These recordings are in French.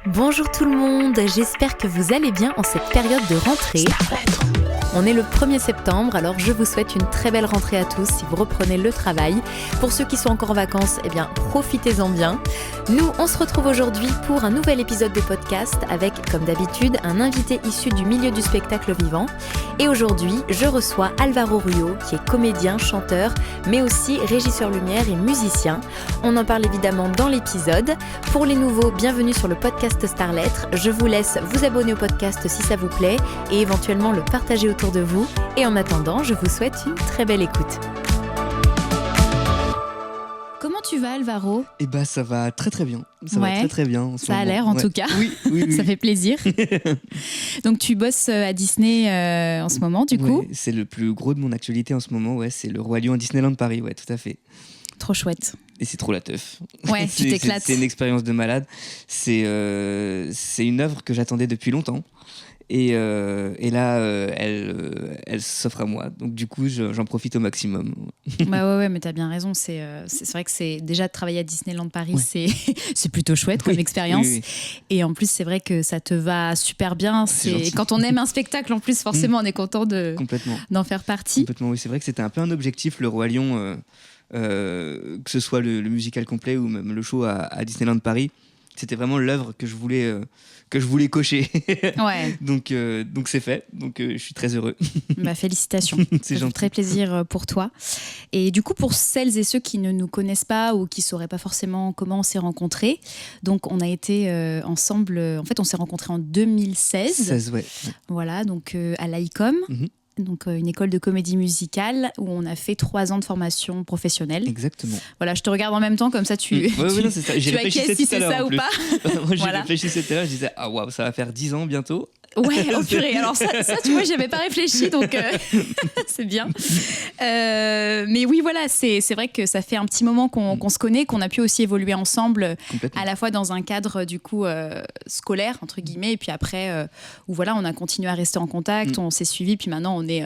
Bonjour tout le monde, j'espère que vous allez bien en cette période de rentrée. On est le 1er septembre, alors je vous souhaite une très belle rentrée à tous si vous reprenez le travail. Pour ceux qui sont encore en vacances, profitez-en bien. Nous, on se retrouve aujourd'hui pour un nouvel épisode de podcast avec, comme d'habitude, un invité issu du milieu du spectacle vivant. Et aujourd'hui, je reçois Alvaro Ruiz, qui est comédien, chanteur, mais aussi régisseur lumière et musicien. On en parle évidemment dans l'épisode. Pour les nouveaux, bienvenue sur le podcast Starlettre. Je vous laisse vous abonner au podcast si ça vous plaît et éventuellement le partager autour de vous. Et en attendant, je vous souhaite une très belle écoute. Comment tu vas, Alvaro ? Ça va très très bien. Ça va très très bien. En ça a l'air en tout cas. Oui. Ça fait plaisir. Donc tu bosses à Disney en ce moment du coup ? C'est le plus gros de mon actualité en ce moment. C'est le Roi Lion à Disneyland Paris. Ouais, tout à fait. Trop chouette. Et c'est trop la teuf. Ouais, tu t'éclates. C'est une expérience de malade. C'est une œuvre que j'attendais depuis longtemps. Et là, elle s'offre à moi. Donc du coup, j'en profite au maximum. Ouais, mais t'as bien raison. C'est vrai que c'est déjà de travailler à Disneyland Paris, c'est plutôt chouette comme expérience. Oui. Et en plus, c'est vrai que ça te va super bien. Quand on aime un spectacle, en plus, forcément, on est content d'en faire partie. Complètement, oui. C'est vrai que c'était un peu un objectif, le Roi Lion, que ce soit le musical complet ou même le show à Disneyland Paris. C'était vraiment l'œuvre que je voulais cocher. Ouais. donc c'est fait. Donc je suis très heureux. Félicitations. C'est gentil. Très plaisir pour toi. Et du coup, pour celles et ceux qui ne nous connaissent pas ou qui ne sauraient pas forcément comment on s'est rencontrés, donc on a été ensemble. En fait, on s'est rencontrés en 2016. 16, ouais. Voilà, donc à l'ICOM. Mm-hmm. Donc une école de comédie musicale où on a fait 3 ans de formation professionnelle. Exactement. Voilà, je te regarde en même temps, comme ça tu non, c'est ça. J'ai réfléchi si c'est ça ou pas. Moi, j'ai réfléchi cette heure, je disais ça va faire 10 ans bientôt. Ouais, oh purée. Alors ça, tu vois, j'y avais pas réfléchi, donc c'est bien. Mais oui, voilà, c'est vrai que ça fait un petit moment qu'on se connaît, qu'on a pu aussi évoluer ensemble, à la fois dans un cadre du coup scolaire entre guillemets, et puis après où voilà, on a continué à rester en contact, on s'est suivis, puis maintenant on est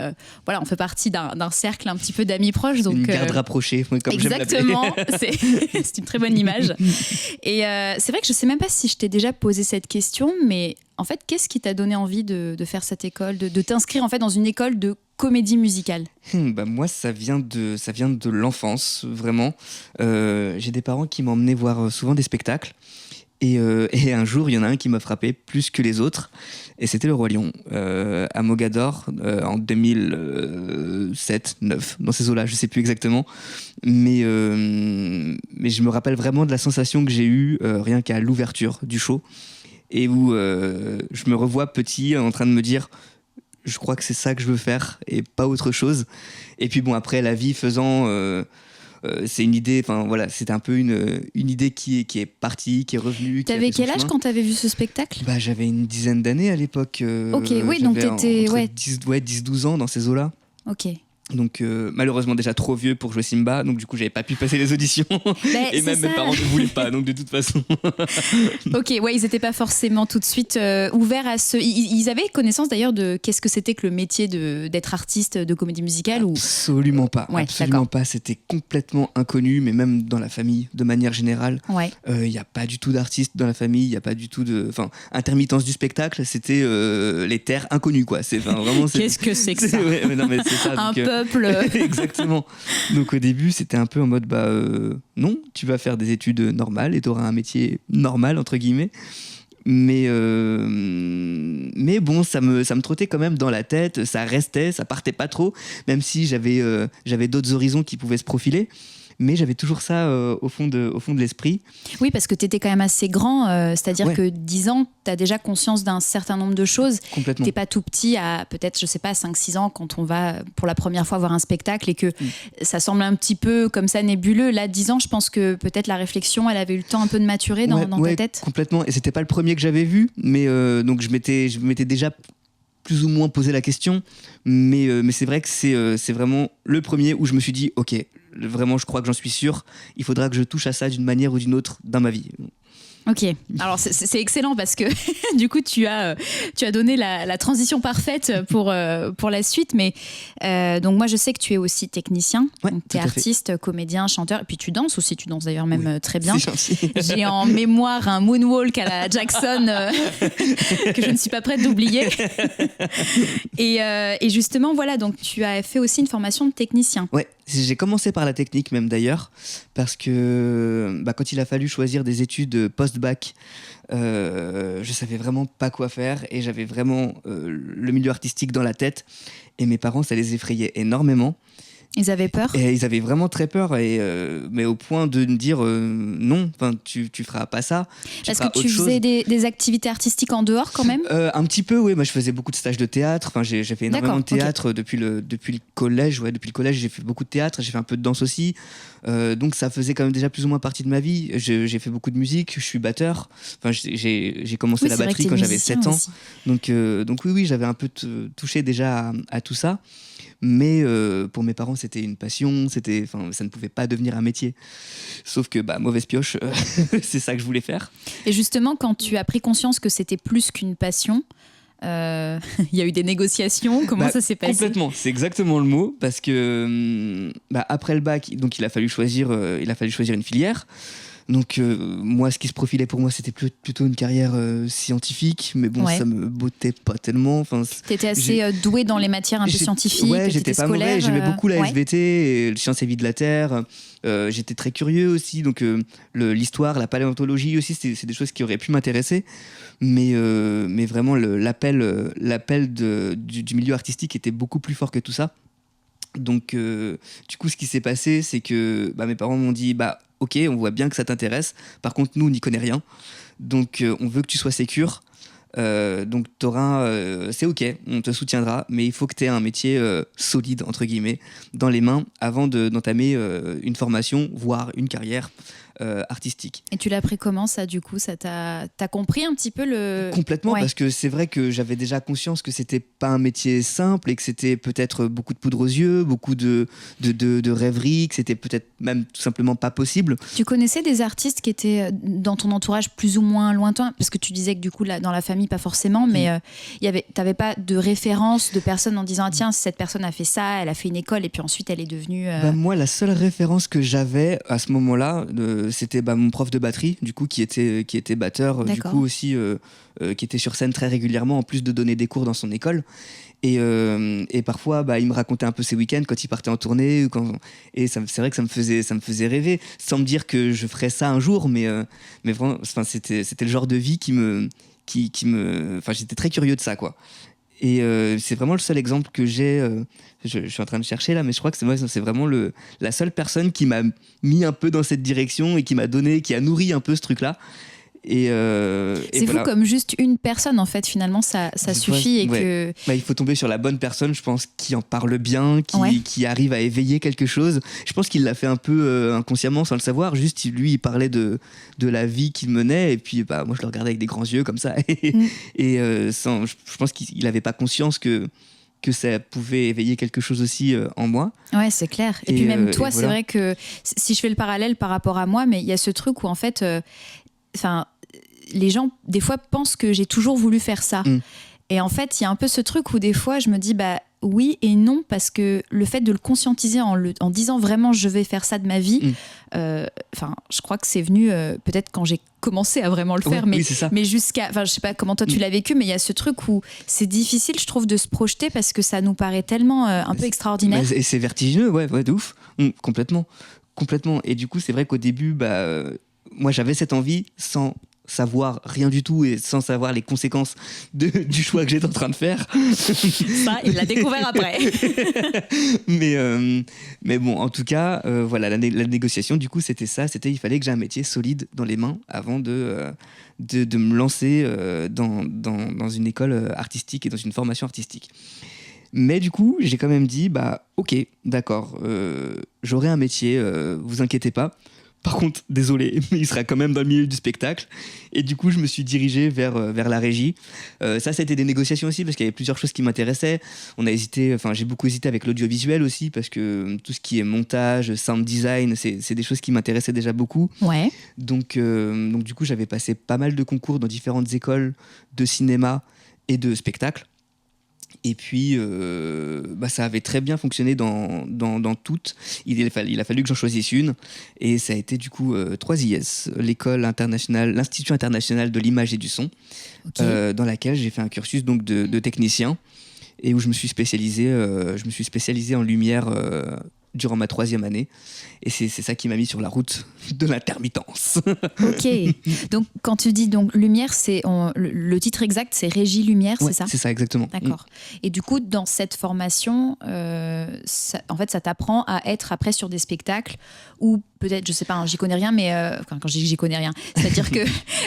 on fait partie d'un cercle un petit peu d'amis proches, donc une garde rapprochée, comme exactement. C'est une très bonne image. Et c'est vrai que je sais même pas si je t'ai déjà posé cette question, mais en fait, qu'est-ce qui t'a donné envie de faire cette école, de t'inscrire en fait dans une école de comédie musicale ? Moi, ça vient de l'enfance, vraiment. J'ai des parents qui m'emmenaient voir souvent des spectacles. Et un jour, il y en a un qui m'a frappé plus que les autres. Et c'était le Roi Lion, à Mogador, en 2007-2009, dans ces eaux-là, je ne sais plus exactement. Mais je me rappelle vraiment de la sensation que j'ai eue rien qu'à l'ouverture du show. Et où je me revois petit en train de me dire je crois que c'est ça que je veux faire et pas autre chose. Et puis après la vie faisant c'est une idée, c'était un peu une idée qui est partie, qui est revenue. T'avais quel âge quand t'avais vu ce spectacle ? J'avais une dizaine d'années à l'époque. Ok, oui, donc t'étais 10-12 ans dans ces eaux-là. Ok. Donc malheureusement déjà trop vieux pour jouer Simba, donc du coup j'avais pas pu passer les auditions. Et même mes parents ne voulaient pas, donc de toute façon. Ok, ouais, ils étaient pas forcément tout de suite ouverts à ce. Ils avaient connaissance d'ailleurs de qu'est-ce que c'était que le métier d'être artiste de comédie musicale ou... Absolument pas, absolument pas. C'était complètement inconnu, mais même dans la famille, de manière générale. Ouais. Y a pas du tout d'artistes dans la famille, y a pas du tout de, intermittence du spectacle. C'était les terres inconnues, quoi. Vraiment. Qu'est-ce que c'est que ça ? Ouais, non, mais c'est ça. Un peuple. Exactement. Donc au début c'était un peu en mode non, tu vas faire des études normales et tu auras un métier normal entre guillemets. Mais bon, ça me trottait quand même dans la tête, ça restait, ça partait pas trop, même si j'avais d'autres horizons qui pouvaient se profiler. Mais j'avais toujours ça au fond de l'esprit. Oui, parce que tu étais quand même assez grand, c'est-à-dire que 10 ans, tu as déjà conscience d'un certain nombre de choses. Complètement. Tu n'es pas tout petit à peut-être, je sais pas, 5-6 ans quand on va pour la première fois voir un spectacle et que ça semble un petit peu comme ça nébuleux. Là, 10 ans, je pense que peut-être la réflexion, elle avait eu le temps un peu de maturer dans ta tête. Complètement, et c'était pas le premier que j'avais vu, mais donc je m'étais déjà plus ou moins posé la question, mais c'est vrai que c'est vraiment le premier où je me suis dit ok, vraiment je crois que j'en suis sûr, il faudra que je touche à ça d'une manière ou d'une autre dans ma vie. Ok, alors c'est excellent parce que du coup tu as donné la transition parfaite pour la suite, mais donc moi je sais que tu es aussi technicien, tu es artiste, comédien, chanteur, et puis tu danses aussi, tu danses d'ailleurs même très bien. J'ai en mémoire un moonwalk à la Jackson que je ne suis pas prête d'oublier. Et justement voilà, donc tu as fait aussi une formation de technicien. Ouais, j'ai commencé par la technique même d'ailleurs, parce que quand il a fallu choisir des études post-bac, je savais vraiment pas quoi faire et j'avais vraiment le milieu artistique dans la tête, et mes parents, ça les effrayait énormément. Ils avaient peur ? Et ils avaient vraiment très peur, mais au point de me dire non, tu feras pas ça. Parce que tu faisais des activités artistiques en dehors quand même ? Un petit peu, oui. Moi, je faisais beaucoup de stages de théâtre. Enfin, j'ai fait énormément de théâtre depuis le collège. Ouais, depuis le collège, j'ai fait beaucoup de théâtre. J'ai fait un peu de danse aussi. Donc, ça faisait quand même déjà plus ou moins partie de ma vie. J'ai fait beaucoup de musique. Je suis batteur. Enfin, j'ai commencé la batterie quand j'avais 7 ans. Aussi. Donc oui, j'avais un peu touché déjà à tout ça. Mais pour mes parents, c'était une passion, ça ne pouvait pas devenir un métier. Sauf que, mauvaise pioche, c'est ça que je voulais faire. Et justement, quand tu as pris conscience que c'était plus qu'une passion, il y a eu des négociations, comment ça s'est passé ? Complètement, c'est exactement le mot, parce que après le bac, donc il a fallu choisir une filière. Donc moi, ce qui se profilait pour moi, c'était plutôt une carrière scientifique, mais bon, ça me bottait pas tellement. T'étais assez doué dans les matières un peu scientifiques. Ouais, j'étais pas mauvais. J'aimais beaucoup la SVT, et le sciences et vie de la Terre. J'étais très curieux aussi, donc l'histoire, la paléontologie aussi, c'est des choses qui auraient pu m'intéresser. Mais vraiment, l'appel du milieu artistique était beaucoup plus fort que tout ça. Donc, du coup, ce qui s'est passé, c'est que mes parents m'ont dit ok, on voit bien que ça t'intéresse. Par contre, nous, on n'y connaît rien. Donc, on veut que tu sois sécure. Donc, c'est ok, on te soutiendra, mais il faut que tu aies un métier solide, entre guillemets, dans les mains avant d'entamer une formation, voire une carrière artistique. Et tu l'as pris comment ça, du coup ? T'as compris un petit peu le... Complètement, parce que c'est vrai que j'avais déjà conscience que c'était pas un métier simple et que c'était peut-être beaucoup de poudre aux yeux, beaucoup de rêveries, que c'était peut-être même tout simplement pas possible. Tu connaissais des artistes qui étaient dans ton entourage plus ou moins lointains ? Parce que tu disais que du coup, là, dans la famille, pas forcément, mais t'avais pas de référence de personnes en disant tiens, cette personne a fait ça, elle a fait une école et puis ensuite elle est devenue... Moi, la seule référence que j'avais à ce moment-là, c'était mon prof de batterie, du coup, qui était batteur, du coup aussi, qui était sur scène très régulièrement, en plus de donner des cours dans son école. Et parfois, il me racontait un peu ses week-ends quand il partait en tournée. Et c'est vrai que ça me faisait rêver, sans me dire que je ferais ça un jour, mais vraiment, c'était le genre de vie qui me... j'étais très curieux de ça, quoi. Et c'est vraiment le seul exemple que j'ai. Je suis en train de chercher là, mais je crois que c'est vraiment la seule personne qui m'a mis un peu dans cette direction et qui a nourri un peu ce truc-là. C'est fou comme juste une personne, en fait, finalement, ça suffit. Il faut tomber sur la bonne personne, je pense, qui en parle bien, qui arrive à éveiller quelque chose. Je pense qu'il l'a fait un peu inconsciemment, sans le savoir. Juste, lui, il parlait de la vie qu'il menait, et puis moi, je le regardais avec des grands yeux, comme ça. Je pense qu'il n'avait pas conscience que ça pouvait éveiller quelque chose aussi en moi. Ouais, c'est clair. Et puis même toi, c'est vrai que si je fais le parallèle par rapport à moi, mais il y a ce truc où en fait, les gens des fois pensent que j'ai toujours voulu faire ça. Et en fait, il y a un peu ce truc où des fois, je me dis oui et non, parce que le fait de le conscientiser en disant vraiment je vais faire ça de ma vie, je crois que c'est venu peut-être quand j'ai commencé à vraiment le faire, mais jusqu'à, je sais pas comment toi tu l'as vécu, mais il y a ce truc où c'est difficile, je trouve, de se projeter parce que ça nous paraît tellement un peu extraordinaire. Et c'est vertigineux, de ouf, complètement. Et du coup, c'est vrai qu'au début, moi j'avais cette envie sans savoir rien du tout et sans savoir les conséquences du choix que j'étais en train de faire. Ça, il l'a découvert après. mais bon, en tout cas, la négociation, du coup, c'était ça. Il fallait que j'ai un métier solide dans les mains avant de me lancer dans une école artistique et dans une formation artistique. Mais du coup, j'ai quand même dit, ok, d'accord, j'aurai un métier, vous inquiétez pas. par contre, désolé, mais il sera quand même dans le milieu du spectacle. Et du coup, je me suis dirigé vers la régie. Ça a été des négociations aussi, parce qu'il y avait plusieurs choses qui m'intéressaient. J'ai beaucoup hésité avec l'audiovisuel aussi, parce que tout ce qui est montage, sound design, c'est des choses qui m'intéressaient déjà beaucoup. Ouais. Donc du coup, j'avais passé pas mal de concours dans différentes écoles de cinéma et de spectacle. Et puis, ça avait très bien fonctionné dans toutes. Il a fallu que j'en choisisse une. Et ça a été du coup 3IS, l'Institut international de l'image et du son, dans laquelle j'ai fait un cursus donc, de technicien et où je me suis spécialisé en lumière durant ma 3e année. Et c'est ça qui m'a mis sur la route de l'intermittence. Ok. Donc, quand tu dis donc, lumière, le titre exact, c'est Régie Lumière, ouais, c'est ça ? C'est ça, exactement. D'accord. Et du coup, dans cette formation, ça t'apprend à être après sur des spectacles où peut-être, je sais pas, j'y connais rien, mais quand je dis que j'y connais rien, c'est-à-dire que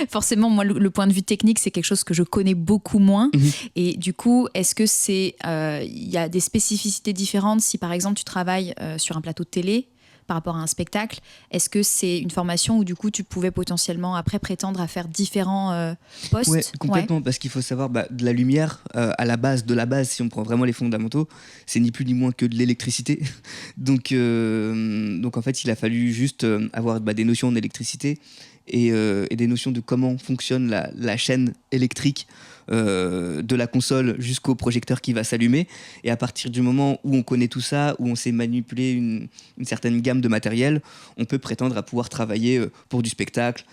forcément, moi, le point de vue technique, c'est quelque chose que je connais beaucoup moins. Et du coup, est-ce que il y a des spécificités différentes si, par exemple, tu travailles sur un plateau de télé par rapport à un spectacle? Est-ce que c'est une formation où du coup tu pouvais potentiellement après prétendre à faire différents postes? Ouais, complètement, parce qu'il faut savoir, de la lumière, à la base de la base, si on prend vraiment les fondamentaux, c'est ni plus ni moins que de l'électricité. Donc en fait, il a fallu juste avoir des notions d'électricité et des notions de comment fonctionne la chaîne électrique de la console jusqu'au projecteur qui va s'allumer. Et à partir du moment où on connaît tout ça, où on sait manipuler une certaine gamme de matériel, on peut prétendre à pouvoir travailler pour du spectacle,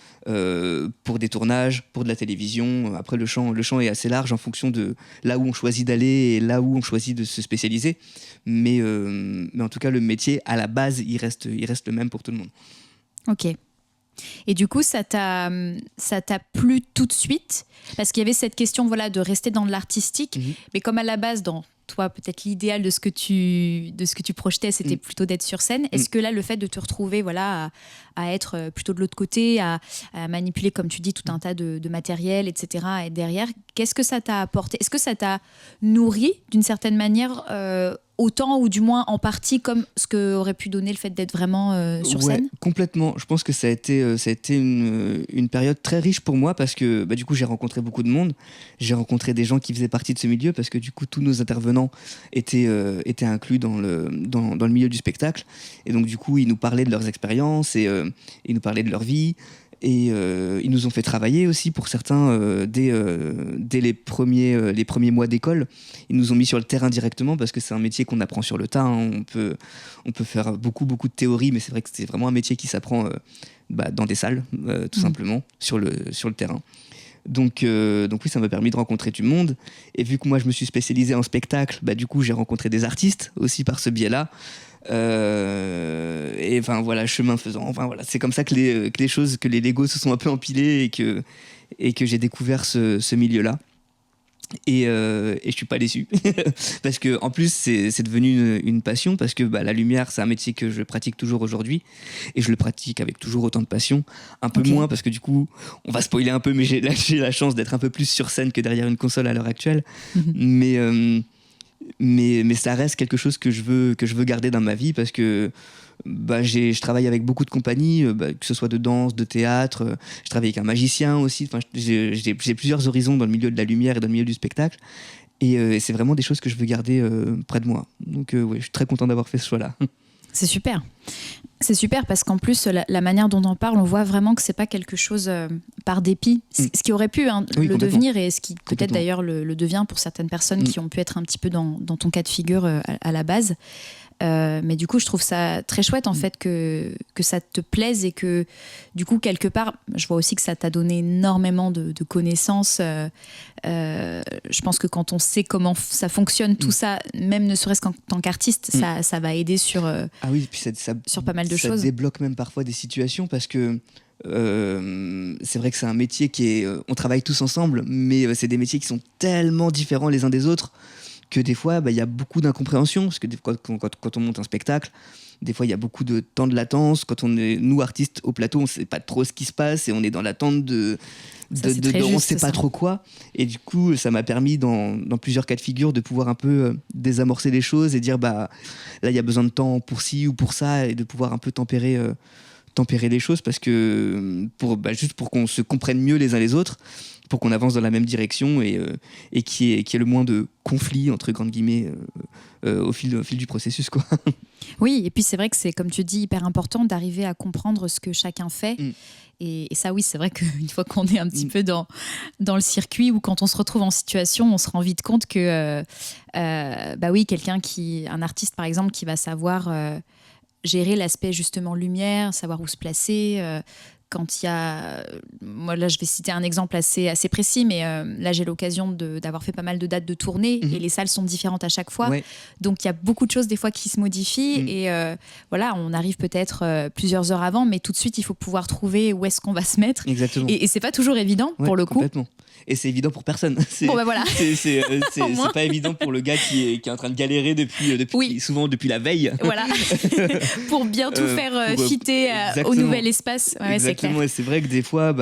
pour des tournages, pour de la télévision. Après, le champ est assez large en fonction de là où on choisit d'aller et là où on choisit de se spécialiser. Mais en tout cas, le métier, à la base, il reste le même pour tout le monde. Ok. Et du coup, ça t'a plu tout de suite? Parce qu'il y avait cette question de rester dans l'artistique, mais comme à la base, dans toi, peut-être l'idéal de ce que tu projetais, c'était plutôt d'être sur scène. Est-ce que là, le fait de te retrouver à être plutôt de l'autre côté, à manipuler, comme tu dis, tout un tas de matériel, etc., à être derrière, qu'est-ce que ça t'a apporté? Est-ce que ça t'a nourri d'une certaine manière autant ou du moins en partie comme ce qu'aurait pu donner le fait d'être vraiment sur scène? Complètement. Je pense que ça a été une période très riche pour moi parce que du coup j'ai rencontré beaucoup de monde. J'ai rencontré des gens qui faisaient partie de ce milieu parce que du coup tous nos intervenants étaient inclus dans le milieu du spectacle. Et donc du coup ils nous parlaient de leurs expériences et ils nous parlaient de leur vie. Et ils nous ont fait travailler aussi pour certains dès les premiers mois d'école. Ils nous ont mis sur le terrain directement parce que c'est un métier qu'on apprend sur le tas. On peut faire beaucoup de théorie, mais c'est vrai que c'est vraiment un métier qui s'apprend dans des salles, tout simplement, sur le terrain. Donc oui, ça m'a permis de rencontrer du monde. Et vu que moi je me suis spécialisé en spectacle, du coup j'ai rencontré des artistes aussi par ce biais-là. Et chemin faisant, c'est comme ça que les Legos se sont un peu empilés et que j'ai découvert ce milieu-là. Et je suis pas déçu parce que en plus c'est devenu une passion parce que la lumière c'est un métier que je pratique toujours aujourd'hui et je le pratique avec toujours autant de passion, un peu moins parce que du coup on va spoiler un peu, mais j'ai la chance d'être un peu plus sur scène que derrière une console à l'heure actuelle. Mais ça reste quelque chose que je veux garder dans ma vie parce que je travaille avec beaucoup de compagnies, que ce soit de danse, de théâtre. Je travaille avec un magicien aussi. J'ai plusieurs horizons dans le milieu de la lumière et dans le milieu du spectacle. Et c'est vraiment des choses que je veux garder près de moi. Donc je suis très content d'avoir fait ce choix-là. C'est super. C'est super parce qu'en plus, la manière dont on en parle, on voit vraiment que c'est pas quelque chose par dépit. Ce qui aurait pu le devenir et ce qui peut-être d'ailleurs le devient pour certaines personnes qui ont pu être un petit peu dans ton cas de figure à la base. Mais du coup, je trouve ça très chouette en fait que ça te plaise et que du coup, quelque part, je vois aussi que ça t'a donné énormément de connaissances. Je pense que quand on sait comment ça fonctionne, tout ça, même ne serait-ce qu'en tant qu'artiste, ça va aider sur pas mal de choses. Ça débloque même parfois des situations parce que c'est vrai que c'est un métier on travaille tous ensemble, mais c'est des métiers qui sont tellement différents les uns des autres que des fois il y a beaucoup d'incompréhension parce que quand on monte un spectacle, des fois il y a beaucoup de temps de latence. Quand on est nous artistes au plateau, on sait pas trop ce qui se passe et on est dans l'attente de on sait pas trop quoi. Et du coup ça m'a permis dans plusieurs cas de figure de pouvoir un peu désamorcer les choses et dire là il y a besoin de temps pour ci ou pour ça et de pouvoir un peu tempérer tempérer les choses parce que juste pour qu'on se comprenne mieux les uns les autres, pour qu'on avance dans la même direction et qu'il y ait le moins de conflits entre grandes guillemets au fil du processus, quoi. Oui, et puis c'est vrai que c'est, comme tu dis, hyper important d'arriver à comprendre ce que chacun fait. Et ça, oui, c'est vrai qu'une fois qu'on est un petit peu dans le circuit ou quand on se retrouve en situation, on se rend vite compte que, oui, un artiste par exemple, qui va savoir gérer l'aspect justement lumière, savoir où se placer. Quand il y a... Moi, là, je vais citer un exemple assez précis, mais là, j'ai l'occasion d'avoir fait pas mal de dates de tournée et les salles sont différentes à chaque fois. Ouais. Donc, il y a beaucoup de choses, des fois, qui se modifient. Et voilà, on arrive peut-être plusieurs heures avant, mais tout de suite, il faut pouvoir trouver où est-ce qu'on va se mettre. Exactement. Et c'est pas toujours évident, pour le coup. Complètement. Et c'est évident pour personne. Voilà. C'est pas évident pour le gars qui est en train de galérer souvent depuis la veille. Voilà. Pour bien tout faire fitter au nouvel espace. Ouais, exactement. C'est clair. Et c'est vrai que des fois,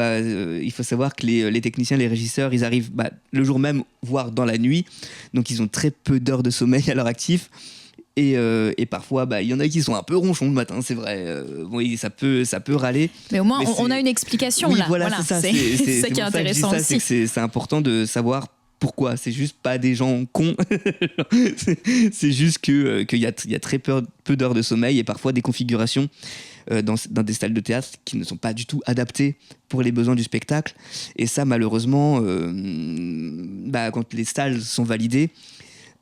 il faut savoir que les techniciens, les régisseurs, ils arrivent le jour même, voire dans la nuit. Donc ils ont très peu d'heures de sommeil à leur actif. Et parfois, il y en a qui sont un peu ronchons le matin, c'est vrai. Oui, ça peut râler. Mais au moins, on a une explication là. Voilà, c'est ça. C'est ça qui est intéressant ça, aussi. C'est important de savoir pourquoi. C'est juste pas des gens cons. C'est juste qu'il y a très peu d'heures de sommeil et parfois des configurations dans des salles de théâtre qui ne sont pas du tout adaptées pour les besoins du spectacle. Et ça, malheureusement, quand les salles sont validées,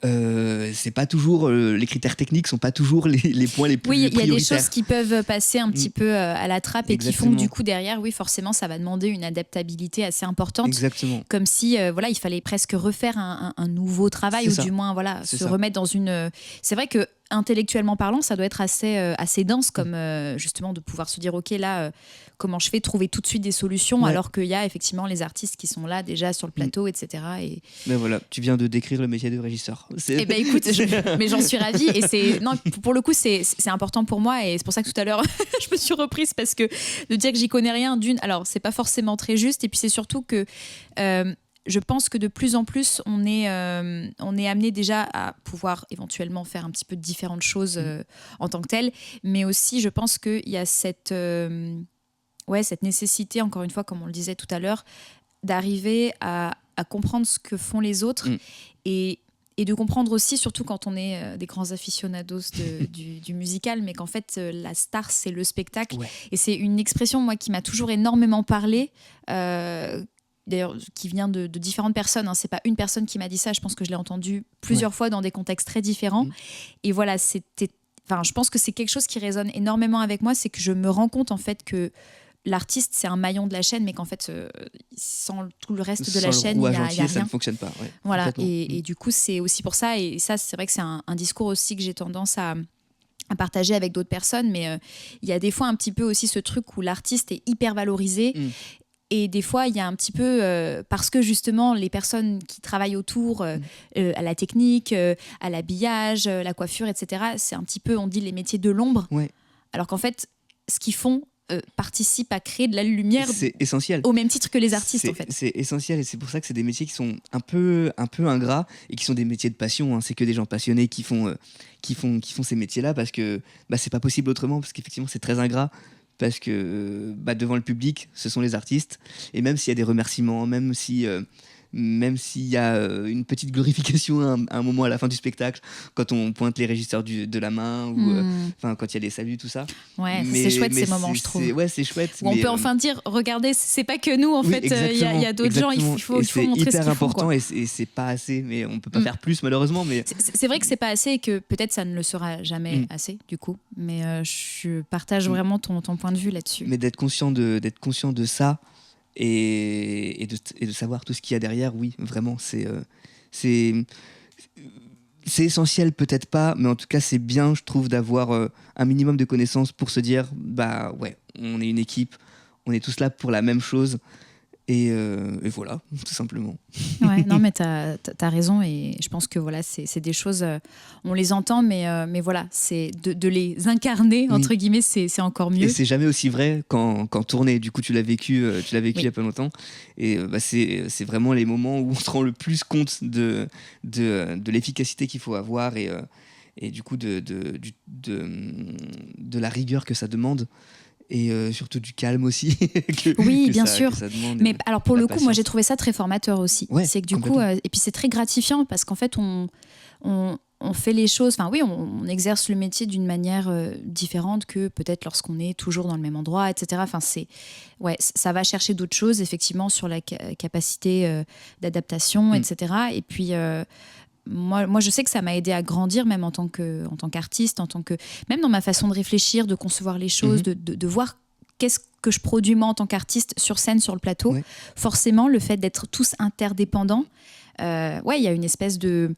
c'est pas toujours les critères techniques sont pas toujours les points les plus prioritaires. Oui, il y a des choses qui peuvent passer un petit peu à la trappe et qui font que du coup derrière, oui, forcément, ça va demander une adaptabilité assez importante. Exactement. Comme si il fallait presque refaire un nouveau travail ou du moins se remettre dans une. C'est vrai que intellectuellement parlant, ça doit être assez dense comme justement de pouvoir se dire ok là comment je fais, trouver tout de suite des solutions alors qu'il y a effectivement les artistes qui sont là déjà sur le plateau, etc. Mais voilà, tu viens de décrire le métier de régisseur. Eh ben écoute, mais j'en suis ravie et pour le coup c'est important pour moi et c'est pour ça que tout à l'heure je me suis reprise parce que de dire que j'y connais rien alors c'est pas forcément très juste et puis c'est surtout que je pense que de plus en plus, on est amené déjà à pouvoir éventuellement faire un petit peu de différentes choses en tant que telles, mais aussi je pense qu'il y a cette nécessité, encore une fois, comme on le disait tout à l'heure, d'arriver à comprendre ce que font les autres et de comprendre aussi, surtout quand on est des grands aficionados du musical, mais qu'en fait, la star, c'est le spectacle. Ouais. Et c'est une expression, moi, qui m'a toujours énormément parlé. D'ailleurs, qui vient de différentes personnes. C'est pas une personne qui m'a dit ça. Je pense que je l'ai entendu plusieurs fois dans des contextes très différents. Et voilà, je pense que c'est quelque chose qui résonne énormément avec moi. C'est que je me rends compte, en fait, que l'artiste, c'est un maillon de la chaîne, mais qu'en fait, sans tout le reste de la chaîne, il n'y a rien. Ça ne fonctionne pas. Ouais, voilà. Et du coup, c'est aussi pour ça. Et ça, c'est vrai que c'est un discours aussi que j'ai tendance à partager avec d'autres personnes. Mais il y a des fois un petit peu aussi ce truc où l'artiste est hyper valorisé. Et des fois, il y a un petit peu, parce que justement, les personnes qui travaillent autour, à la technique, à l'habillage, la coiffure, etc., c'est un petit peu, on dit, les métiers de l'ombre. Ouais. Alors qu'en fait, ce qu'ils font participe à créer de la lumière. C'est essentiel. Au même titre que les artistes, en fait. C'est essentiel et c'est pour ça que c'est des métiers qui sont un peu ingrats et qui sont des métiers de passion. C'est que des gens passionnés qui font ces métiers-là parce que c'est pas possible autrement, parce qu'effectivement, c'est très ingrat. Parce que devant le public, ce sont les artistes. Et même s'il y a des remerciements, même s'il y a une petite glorification à un moment à la fin du spectacle, quand on pointe les régisseurs de la main, ou quand il y a les saluts, tout ça. Ouais, c'est chouette ces moments, je trouve. C'est chouette. Où on peut enfin dire, regardez, c'est pas que nous, en fait, il y a d'autres gens, il faut montrer ce qu'ils font. C'est hyper important et c'est pas assez, mais on peut pas faire plus, malheureusement. Mais... C'est vrai que c'est pas assez et que peut-être ça ne le sera jamais assez, du coup. Mais je partage vraiment ton point de vue là-dessus. Mais d'être conscient de ça, et de savoir tout ce qu'il y a derrière, oui, vraiment, c'est essentiel, peut-être pas, mais en tout cas, c'est bien, je trouve, d'avoir un minimum de connaissances pour se dire, on est une équipe, on est tous là pour la même chose. Et voilà, tout simplement. Ouais, non, mais t'as raison. Et je pense que voilà, c'est des choses, on les entend, mais voilà, c'est de les incarner, entre guillemets, c'est encore mieux. Et c'est jamais aussi vrai qu'en tournée. Du coup, tu l'as vécu il y a pas longtemps. Et c'est vraiment les moments où on se rend le plus compte de l'efficacité qu'il faut avoir et du coup de la rigueur que ça demande. et surtout du calme aussi. Oui, bien sûr. Que ça demande, mais alors pour le coup, patience. moi j'ai trouvé ça très formateur aussi. Ouais, c'est que du coup, et puis c'est très gratifiant parce qu'en fait on fait les choses, enfin oui, on exerce le métier d'une manière différente que peut-être lorsqu'on est toujours dans le même endroit, etc. Enfin, ça va chercher d'autres choses, effectivement, sur la capacité d'adaptation, etc. Et puis, moi, je sais que ça m'a aidé à grandir, même en tant qu'artiste, même dans ma façon de réfléchir, de concevoir les choses, de voir qu'est-ce que je produis moi en tant qu'artiste sur scène, sur le plateau. Ouais. Forcément, le fait d'être tous interdépendants, il y a une espèce de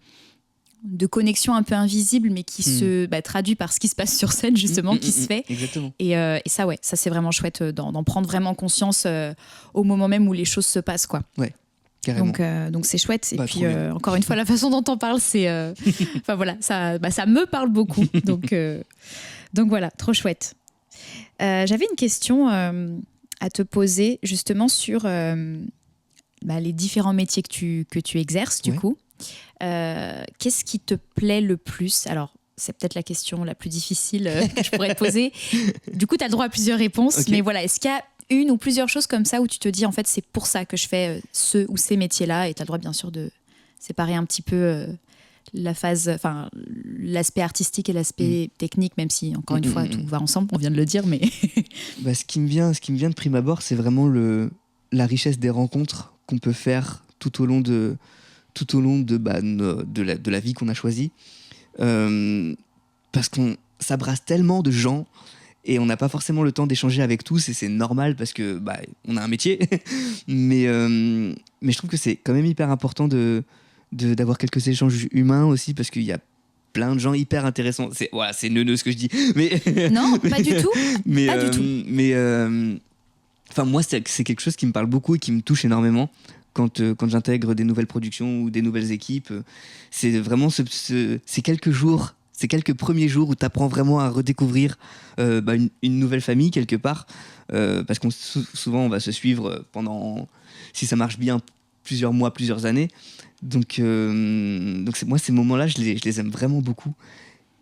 connexion un peu invisible, mais qui se traduit par ce qui se passe sur scène, justement, qui se fait. Exactement. Et ça, ça c'est vraiment chouette d'en prendre vraiment conscience au moment même où les choses se passent, quoi. Ouais, carrément. Donc c'est chouette. Et puis, encore une fois, la façon dont t'en parles, c'est... Enfin voilà, ça me parle beaucoup. Donc voilà, trop chouette. J'avais une question à te poser, justement, sur les différents métiers que tu exerces, du coup. Qu'est-ce qui te plaît le plus ? Alors, c'est peut-être la question la plus difficile que je pourrais te poser. Du coup, tu as le droit à plusieurs réponses. Okay. Mais voilà, est-ce qu'il y a une ou plusieurs choses comme ça où tu te dis, en fait, c'est pour ça que je fais ce ou ces métiers-là, et tu as le droit, bien sûr, de séparer un petit peu l'aspect artistique et l'aspect technique, même si, encore une fois, tout va ensemble, on vient de le dire. Mais ce qui me vient de prime abord, c'est vraiment la richesse des rencontres qu'on peut faire tout au long de la vie qu'on a choisie, parce que ça brasse tellement de gens et on n'a pas forcément le temps d'échanger avec tous, et c'est normal parce que on a un métier. mais je trouve que c'est quand même hyper important d'avoir quelques échanges humains aussi, parce qu'il y a plein de gens hyper intéressants. C'est neuneux ce que je dis, mais non, pas du tout. Pas du tout. Mais moi, c'est quelque chose qui me parle beaucoup et qui me touche énormément. Quand j'intègre des nouvelles productions ou des nouvelles équipes, c'est vraiment ces quelques premiers jours où tu apprends vraiment à redécouvrir une nouvelle famille quelque part, parce qu'on souvent on va se suivre pendant, si ça marche bien, plusieurs mois, plusieurs années. Donc moi, ces moments-là, je les aime vraiment beaucoup.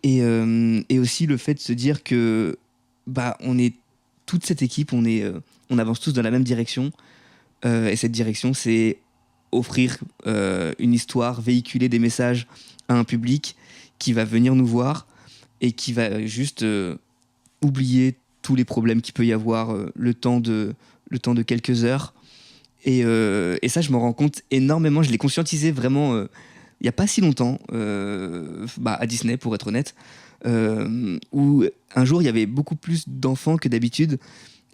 Et aussi le fait de se dire que on est toute cette équipe, on avance tous dans la même direction. Et cette direction, c'est offrir une histoire, véhiculer des messages à un public qui va venir nous voir et qui va juste oublier tous les problèmes qu'il peut y avoir le temps de quelques heures. Et ça, je m'en rends compte énormément. Je l'ai conscientisé vraiment il n'y a pas si longtemps, à Disney, pour être honnête, où un jour, il y avait beaucoup plus d'enfants que d'habitude.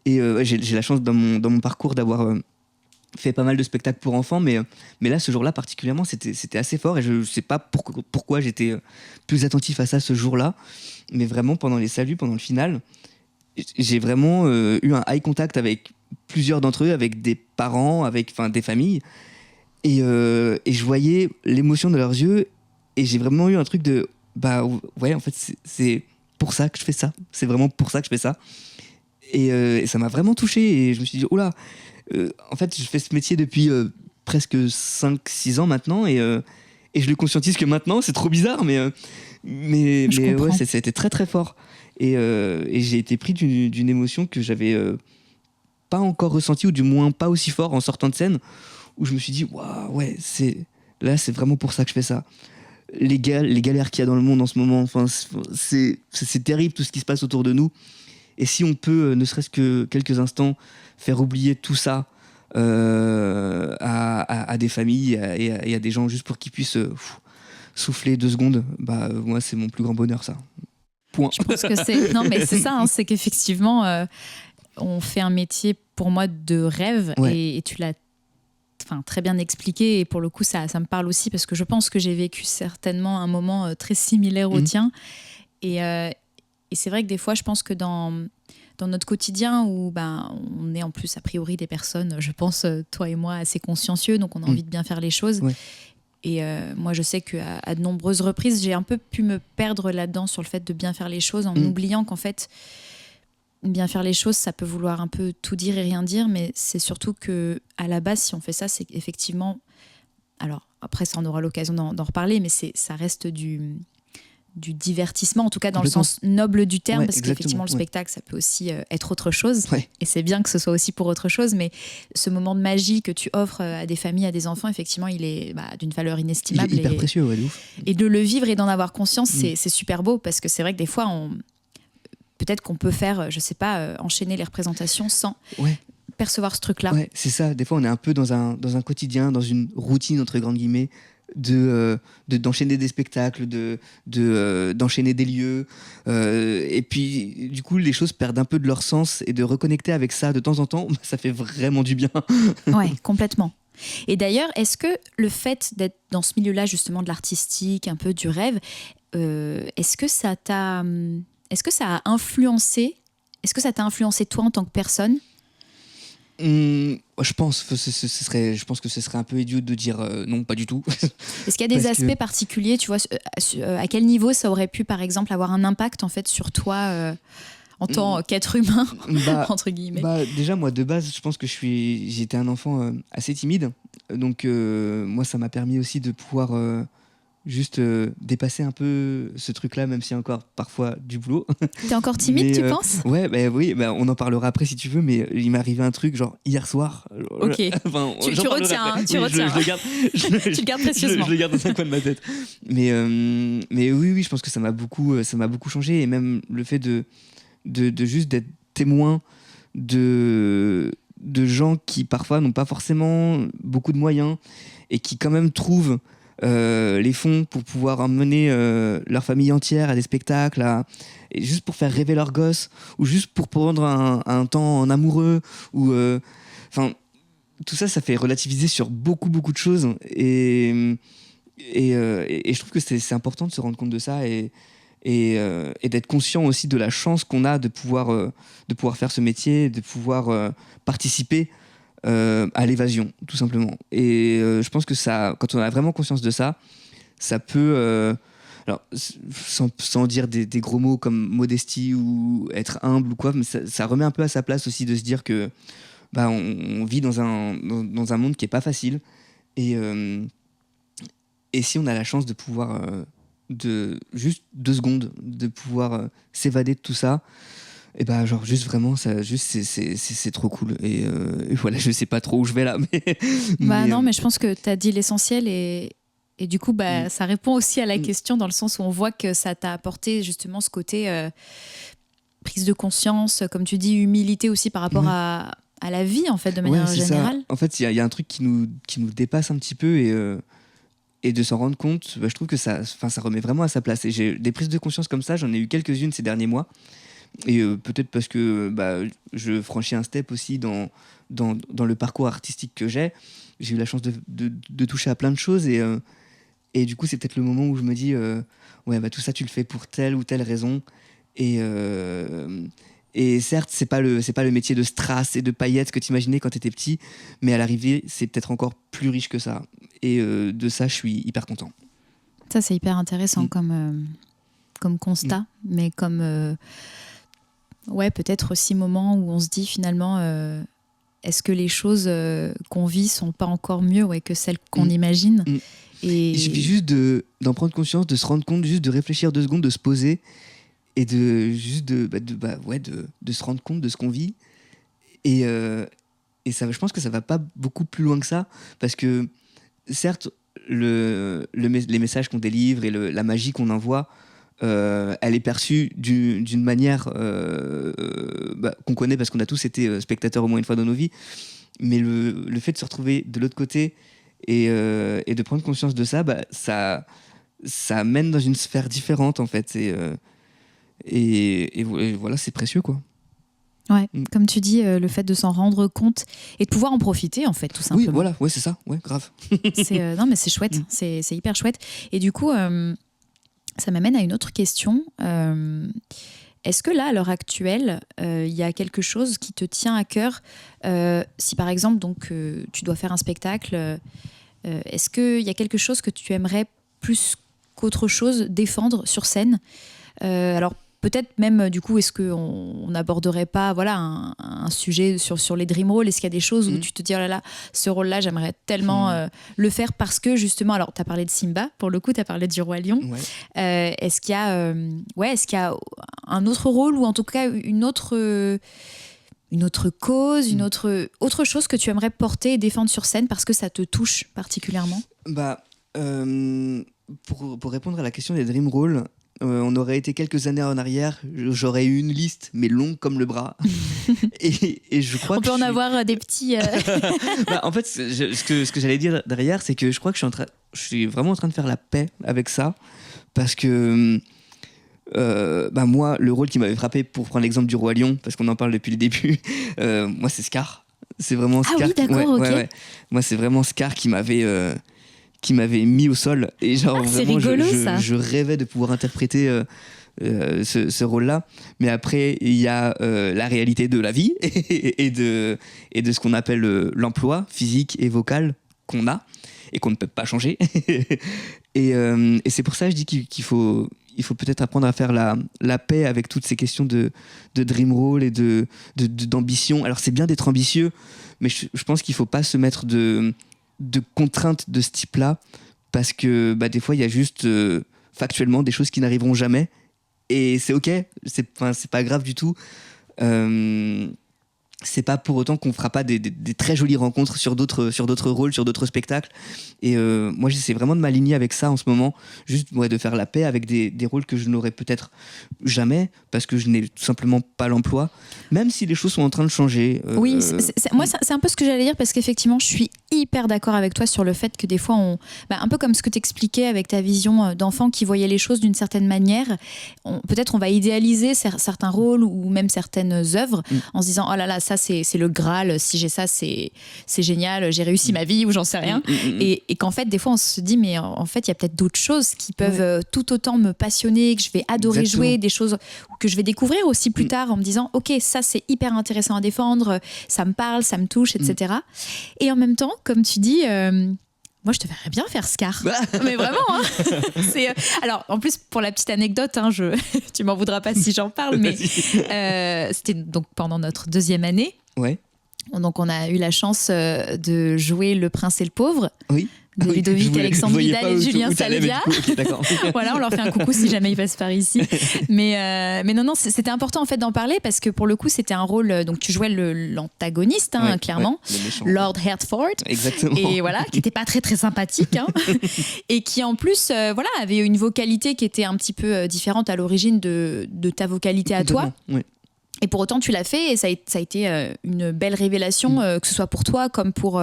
Et j'ai la chance dans mon parcours d'avoir fait pas mal de spectacles pour enfants, mais là, ce jour-là particulièrement, c'était assez fort, et je sais pas pourquoi j'étais plus attentif à ça ce jour-là, mais vraiment pendant les saluts, pendant le final, j'ai vraiment eu un eye contact avec plusieurs d'entre eux, avec des parents, avec des familles, et je voyais l'émotion de leurs yeux, et j'ai vraiment eu un truc de ouais, en fait c'est pour ça que je fais ça, c'est vraiment pour ça que je fais ça, et ça m'a vraiment touché, et je me suis dit oula. En fait, je fais ce métier depuis presque 5-6 ans maintenant, et je le conscientise que maintenant, c'est trop bizarre, mais ouais, c'était très très fort. Et j'ai été pris d'une émotion que j'avais pas encore ressentie, ou du moins pas aussi fort en sortant de scène, où je me suis dit, waouh, ouais, c'est vraiment pour ça que je fais ça. Les galères qu'il y a dans le monde en ce moment, c'est terrible tout ce qui se passe autour de nous. Et si on peut, ne serait-ce que quelques instants, faire oublier tout ça à des familles et à des gens, juste pour qu'ils puissent souffler 2 secondes, moi, c'est mon plus grand bonheur, ça. Point. Je pense que c'est... Non, mais c'est ça, c'est qu'effectivement, on fait un métier, pour moi, de rêve, ouais. Et tu l'as très bien expliqué, et pour le coup, ça me parle aussi, parce que je pense que j'ai vécu certainement un moment très similaire au tien. Et c'est vrai que des fois, je pense que dans notre quotidien, où on est en plus a priori des personnes, je pense, toi et moi, assez consciencieux, donc on a envie de bien faire les choses. Ouais. Et moi, je sais qu'à de nombreuses reprises, j'ai un peu pu me perdre là-dedans, sur le fait de bien faire les choses, en oubliant qu'en fait, bien faire les choses, ça peut vouloir un peu tout dire et rien dire, mais c'est surtout qu'à la base, si on fait ça, c'est effectivement... Alors, après, ça, on aura l'occasion d'en reparler, mais ça reste du divertissement, en tout cas dans le Complètement. sens noble du terme, Ouais, parce exactement, qu'effectivement le ouais. spectacle ça peut aussi être autre chose, Ouais. et c'est bien que ce soit aussi pour autre chose, mais ce moment de magie que tu offres à des familles, à des enfants, effectivement il est d'une valeur Il est inestimable, hyper précieux, ouais, de ouf. et de le vivre et d'en avoir conscience, c'est super beau, parce que c'est vrai que des fois peut-être qu'on peut faire, je sais pas, enchaîner les représentations sans Ouais. percevoir ce truc-là. Ouais, c'est ça. Des fois, on est un peu dans un quotidien, dans une routine, entre grandes guillemets, d'enchaîner des spectacles, d'enchaîner des lieux. Et puis, du coup, les choses perdent un peu de leur sens, et de reconnecter avec ça de temps en temps, ça fait vraiment du bien. Ouais, complètement. Et d'ailleurs, est-ce que le fait d'être dans ce milieu-là, justement, de l'artistique, un peu du rêve, est-ce que ça t'a influencé toi en tant que personne? Je pense que je pense que ce serait un peu idiot de dire non, pas du tout. Est-ce qu'il y a des Parce que- aspects particuliers, tu vois, à quel niveau ça aurait pu, par exemple, avoir un impact en fait sur toi en tant qu'être humain, entre guillemets? Déjà, moi, de base, je pense que j'étais un enfant assez timide. Donc, moi, ça m'a permis aussi de pouvoir juste dépasser un peu ce truc-là, même s'il y a encore parfois du boulot. T'es encore timide, Mais, tu penses? Ouais, oui, on en parlera après si tu veux, mais il m'est arrivé un truc, genre hier soir. Ok. Enfin, Tu j'en parlerai retiens, après. hein, tu Oui, retiens. Je le garde. Tu le gardes précieusement. Je le garde dans un coin de ma tête. Mais oui, je pense que ça m'a beaucoup changé, et même le fait de juste d'être témoin de gens qui parfois n'ont pas forcément beaucoup de moyens, et qui quand même trouvent les fonds pour pouvoir emmener leur famille entière à des spectacles, et juste pour faire rêver leurs gosses, ou juste pour prendre un temps en amoureux, ou tout ça fait relativiser sur beaucoup de choses, et je trouve que c'est important de se rendre compte de ça, et d'être conscient aussi de la chance qu'on a de pouvoir faire ce métier, de pouvoir participer à l'évasion, tout simplement. Et je pense que ça, quand on a vraiment conscience de ça, ça peut, alors sans dire des gros mots comme modestie ou être humble ou quoi, mais ça remet un peu à sa place aussi, de se dire que on vit dans un monde qui est pas facile, et si on a la chance de pouvoir de juste 2 secondes de pouvoir s'évader de tout ça, et genre juste vraiment ça, juste c'est trop cool, et voilà, je sais pas trop où je vais là, mais Non, mais je pense que tu as dit l'essentiel, et du coup ça répond aussi à la question, dans le sens où on voit que ça t'a apporté justement ce côté prise de conscience, comme tu dis, humilité aussi par rapport à la vie, en fait, de manière générale. Ça. En fait, il y a un truc qui nous dépasse un petit peu, et de s'en rendre compte, je trouve que ça remet vraiment à sa place. Et j'ai des prises de conscience comme ça, j'en ai eu quelques-unes ces derniers mois. Et peut-être parce que je franchis un step aussi dans le parcours artistique que j'ai eu la chance de toucher à plein de choses, et du coup c'est peut-être le moment où je me dis tout ça tu le fais pour telle ou telle raison, et certes c'est pas le métier de strass et de paillettes que t'imaginais quand t'étais petit, mais à l'arrivée c'est peut-être encore plus riche que ça, et de ça je suis hyper content. Ça c'est hyper intéressant comme constat, mais comme peut-être aussi moment où on se dit finalement est-ce que les choses qu'on vit sont pas encore mieux que celles qu'on imagine. Et il suffit juste d'en prendre conscience, de se rendre compte, juste de réfléchir 2 secondes, de se poser, et de se rendre compte de ce qu'on vit, et ça, je pense que ça va pas beaucoup plus loin que ça, parce que certes les messages qu'on délivre et la magie qu'on envoie, elle est perçue d'une manière qu'on connaît, parce qu'on a tous été spectateurs au moins une fois dans nos vies, mais le fait de se retrouver de l'autre côté, et de prendre conscience de ça, ça mène dans une sphère différente, en fait, et voilà, c'est précieux, quoi. Ouais, comme tu dis, le fait de s'en rendre compte et de pouvoir en profiter, en fait, tout simplement. Oui, voilà, c'est ça, grave. Non, mais c'est chouette, c'est hyper chouette. Et du coup, ça m'amène à une autre question. Est-ce que là, à l'heure actuelle, il y a quelque chose qui te tient à cœur, si par exemple, donc, tu dois faire un spectacle, est-ce qu'il y a quelque chose que tu aimerais plus qu'autre chose défendre sur scène ? Alors, peut-être même, du coup, est-ce qu'on n'aborderait pas un sujet sur les dream roles? Est-ce qu'il y a des choses où tu te dis, oh là là, ce rôle-là, j'aimerais tellement le faire parce que, justement, alors, tu as parlé de Simba, pour le coup, tu as parlé du Roi Lion. Ouais. Est-ce qu'il y a, un autre rôle ou en tout cas une autre cause, une autre chose que tu aimerais porter et défendre sur scène parce que ça te touche particulièrement? Pour répondre à la question des dream roles, on aurait été quelques années en arrière, j'aurais eu une liste, mais longue comme le bras. et je crois on peut en avoir des petits... en fait, ce que j'allais dire derrière, c'est que je crois que je suis vraiment en train de faire la paix avec ça, parce que moi, le rôle qui m'avait frappé, pour prendre l'exemple du Roi Lion, parce qu'on en parle depuis le début, moi c'est Scar. C'est vraiment Scar. Ah oui, d'accord, ok. Ouais. Moi c'est vraiment Scar qui m'avait mis au sol, et genre vraiment rigolo, je rêvais de pouvoir interpréter ce rôle-là. Mais après il y a la réalité de la vie et de ce qu'on appelle l'emploi physique et vocal qu'on a et qu'on ne peut pas changer. et c'est pour ça que je dis qu'il faut peut-être apprendre à faire la paix avec toutes ces questions de dream role et d'ambition. Alors c'est bien d'être ambitieux, mais je pense qu'il ne faut pas se mettre de contraintes de ce type-là, parce que des fois il y a juste factuellement des choses qui n'arriveront jamais, et c'est ok, c'est pas grave du tout. C'est pas pour autant qu'on fera pas des très jolies rencontres sur d'autres rôles, sur d'autres spectacles. Et moi j'essaie vraiment de m'aligner avec ça en ce moment, juste de faire la paix avec des rôles que je n'aurai peut-être jamais, parce que je n'ai tout simplement pas l'emploi, même si les choses sont en train de changer. Oui, moi c'est un peu ce que j'allais dire, parce qu'effectivement je suis hyper d'accord avec toi sur le fait que des fois un peu comme ce que t'expliquais avec ta vision d'enfant qui voyait les choses d'une certaine manière, peut-être on va idéaliser certains rôles ou même certaines œuvres en se disant, oh là là, ça c'est le Graal, si j'ai ça c'est génial, j'ai réussi ma vie, ou j'en sais rien. Et qu'en fait des fois on se dit, mais en fait il y a peut-être d'autres choses qui peuvent tout autant me passionner, que je vais adorer jouer, des choses que je vais découvrir aussi plus tard en me disant, ok, ça c'est hyper intéressant à défendre, ça me parle, ça me touche, etc. Et en même temps, comme tu dis, moi je te verrais bien faire Scar. Mais vraiment, hein. Alors en plus, pour la petite anecdote, tu m'en voudras pas si j'en parle, mais c'était donc pendant notre 2e année. Ouais. Donc on a eu la chance de jouer Le Prince et le Pauvre. Oui. De Ludovic Alexandre Vidal et Julien Salvia. Okay, voilà, on leur fait un coucou si jamais ils passent par ici. Mais non, c'était important en fait d'en parler, parce que pour le coup c'était un rôle, donc tu jouais l'antagoniste, clairement, Lord Hertford. Exactement. Et voilà, qui était pas très très sympathique, et qui en plus avait une vocalité qui était un petit peu différente à l'origine de ta vocalité à toi. Oui. Et pour autant, tu l'as fait, et ça a été une belle révélation, que ce soit pour toi comme pour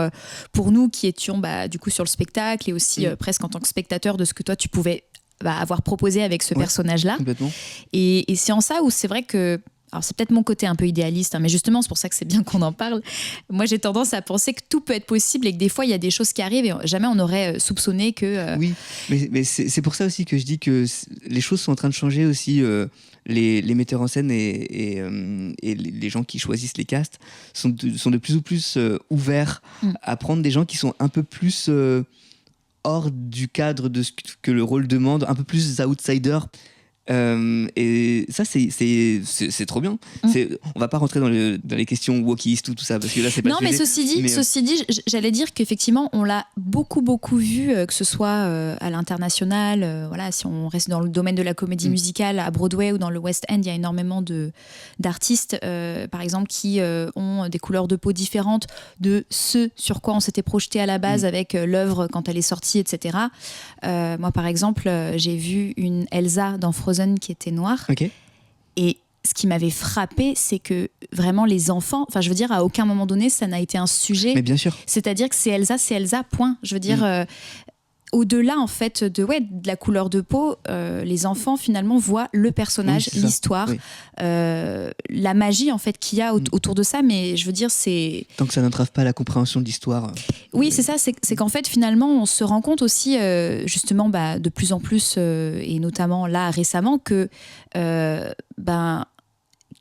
nous qui étions du coup sur le spectacle, et aussi presque en tant que spectateur de ce que toi tu pouvais avoir proposé avec ce personnage-là. Complètement. Et c'est en ça où c'est vrai que, alors c'est peut-être mon côté un peu idéaliste, mais justement c'est pour ça que c'est bien qu'on en parle. Moi j'ai tendance à penser que tout peut être possible, et que des fois il y a des choses qui arrivent et jamais on aurait soupçonné que... Oui, mais c'est pour ça aussi que je dis que les choses sont en train de changer aussi. Les metteurs en scène et les gens qui choisissent les castes sont de plus en plus ouverts à prendre des gens qui sont un peu plus hors du cadre de ce que le rôle demande, un peu plus outsiders. Et ça c'est trop bien. On va pas rentrer dans les questions wokistes, tout ça, parce que là c'est pas non, le mais sujet. ceci dit, j'allais dire qu'effectivement on l'a beaucoup vu, que ce soit à l'international, si on reste dans le domaine de la comédie musicale à Broadway ou dans le West End, il y a énormément d'artistes par exemple qui ont des couleurs de peau différentes de ce sur quoi on s'était projeté à la base avec l'œuvre quand elle est sortie, etc. Moi par exemple j'ai vu une Elsa dans Frozen qui était noire. Okay. Et ce qui m'avait frappé, c'est que vraiment les enfants, je veux dire, à aucun moment donné ça n'a été un sujet. Mais bien sûr. C'est-à-dire que c'est Elsa, point. Je veux dire, au-delà en fait de la couleur de peau, les enfants finalement voient le personnage, l'histoire, la magie en fait qu'il y a autour de ça. Mais je veux dire, c'est... Tant que ça n'entrave pas la compréhension de l'histoire. Oui, c'est ça, c'est qu'en fait finalement on se rend compte aussi justement de plus en plus, et notamment là récemment, que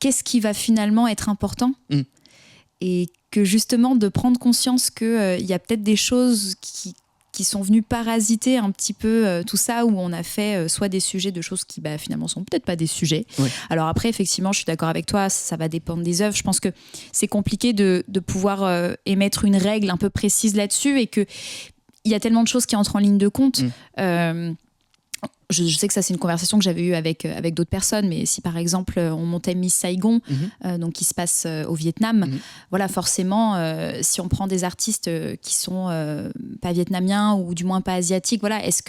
qu'est-ce qui va finalement être important, et que justement de prendre conscience qu'il y a peut-être des choses qui sont venus parasiter un petit peu tout ça, où on a fait soit des sujets de choses qui finalement sont peut-être pas des sujets. Ouais. Alors après, effectivement, je suis d'accord avec toi, ça va dépendre des œuvres. Je pense que c'est compliqué de pouvoir émettre une règle un peu précise là-dessus, et qu'il y a tellement de choses qui entrent en ligne de compte. Je sais que ça, c'est une conversation que j'avais eue avec d'autres personnes, mais si par exemple on montait Miss Saigon, donc qui se passe au Vietnam, voilà, forcément, si on prend des artistes qui sont pas vietnamiens ou du moins pas asiatiques, voilà, est-ce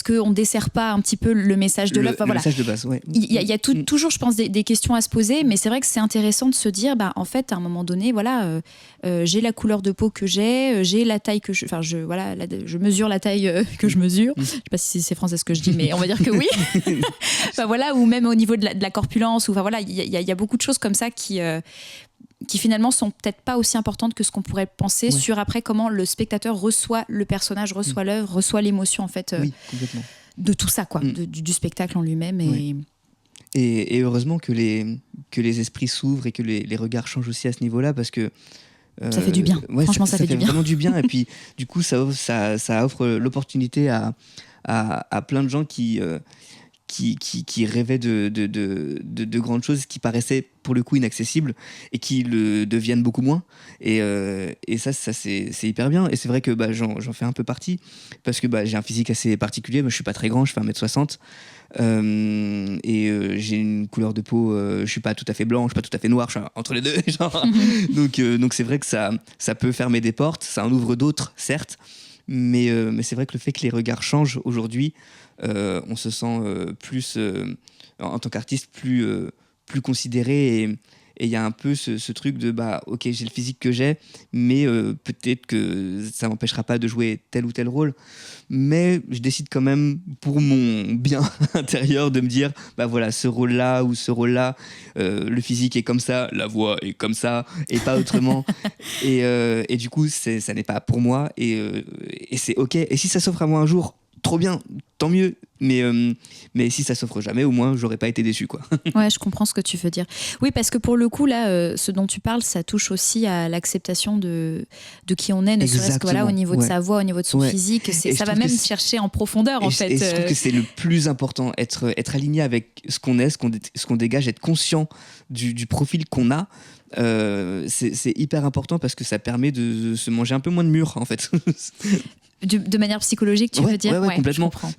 qu'on ne dessert pas un petit peu le message de l'œuvre? Le message de base, ouais. Il y a toujours, je pense, des questions à se poser, mais c'est vrai que c'est intéressant de se dire, en fait, à un moment donné, voilà, j'ai la couleur de peau que j'ai la taille que je mesure la taille que je mesure. Je ne sais pas si c'est français ce que je dis, mais on va dire que oui. Voilà, ou même au niveau de la corpulence, ou voilà, il y a beaucoup de choses comme ça qui finalement sont peut-être pas aussi importantes que ce qu'on pourrait penser sur après comment le spectateur reçoit le personnage, reçoit l'œuvre, reçoit l'émotion en fait de tout ça, quoi, du spectacle en lui-même. Et heureusement que les esprits s'ouvrent et que les regards changent aussi à ce niveau-là, parce que ça fait du bien. Franchement, ça fait du bien. Vraiment du bien. Et puis du coup, ça offre l'opportunité à plein de gens qui rêvaient de grandes choses qui paraissaient pour le coup inaccessibles et qui le deviennent beaucoup moins. Et ça c'est hyper bien. Et c'est vrai que j'en fais un peu partie, parce que j'ai un physique assez particulier. Moi, je suis pas très grand, je fais 1m60. J'ai une couleur de peau, je suis pas tout à fait blanc, je suis pas tout à fait noir, je suis entre les deux. Donc c'est vrai que ça peut fermer des portes, ça en ouvre d'autres, certes. Mais c'est vrai que le fait que les regards changent aujourd'hui, on se sent plus, en tant qu'artiste, plus considéré, et il y a un peu ce truc de ok, j'ai le physique que j'ai, mais peut-être que ça m'empêchera pas de jouer tel ou tel rôle, mais je décide quand même pour mon bien intérieur de me dire voilà, ce rôle-là ou ce rôle-là, le physique est comme ça, la voix est comme ça et pas autrement. Et du coup ça n'est pas pour moi, et c'est ok. Et si ça s'offre à moi un jour, trop bien, tant mieux, mais si ça s'offre jamais, au moins j'aurais pas été déçu, quoi. Ouais, je comprends ce que tu veux dire. Oui, parce que pour le coup là, ce dont tu parles, ça touche aussi à l'acceptation de qui on est, ne serait-ce que au niveau de sa voix, au niveau de son physique. Ça va même chercher en profondeur, en fait. Et je trouve que c'est le plus important, être aligné avec ce qu'on est, ce qu'on dégage, être conscient du profil qu'on a. C'est hyper important, parce que ça permet de se manger un peu moins de murs, en fait. De manière psychologique, tu veux dire? Ouais,